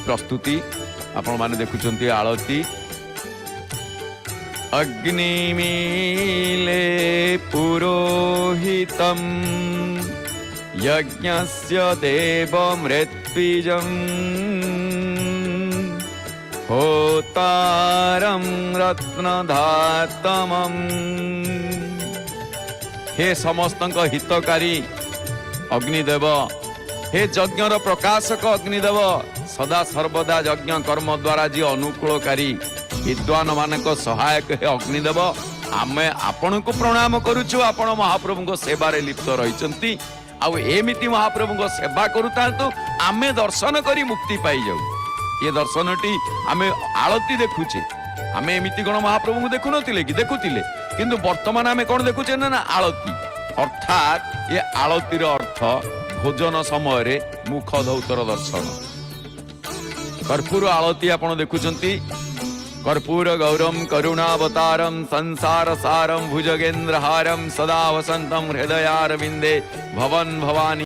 प्रस्तुति आपण माने देखुचंती आळती अग्निमीले पुरोहितम यज्ञस्य देवमृत्विजम् होतारं रत्नधातमम्। हे समस्तंक हितकारी अग्निदेव, हे यज्ञर प्रकाशक अग्निदेव, सदा सर्वदा यज्ञ कर्म द्वारा जी अनुकूलकारी विद्वान मानक सहायक हे अग्निदेव, आमे आपण को प्रणाम करुछु। आपण महाप्रभु को सेवा रे लिप्त रहिचंती, आउ एमिति महाप्रभु को सेवा करूतांतु आमे दर्शन करी मुक्ति पाई जाऊ। ये दर्शनटी आमे आळती देखुचे, आमे एमिति गण महाप्रभु को देखु नथिले कि देखुतिले, किंतु वर्तमान आमे कोन देखुचे ना आळती। अर्थात ये आळतीर अर्थ भोजन समय रे मुख धौतर दर्शन। कर्पूर आळती आपण देखुचंती, कर्पूर गौरम करुणावतारम संसार सारम भुजगेन्द्रहारम सदा वसंतम हृदयारविंदे भवन भवानी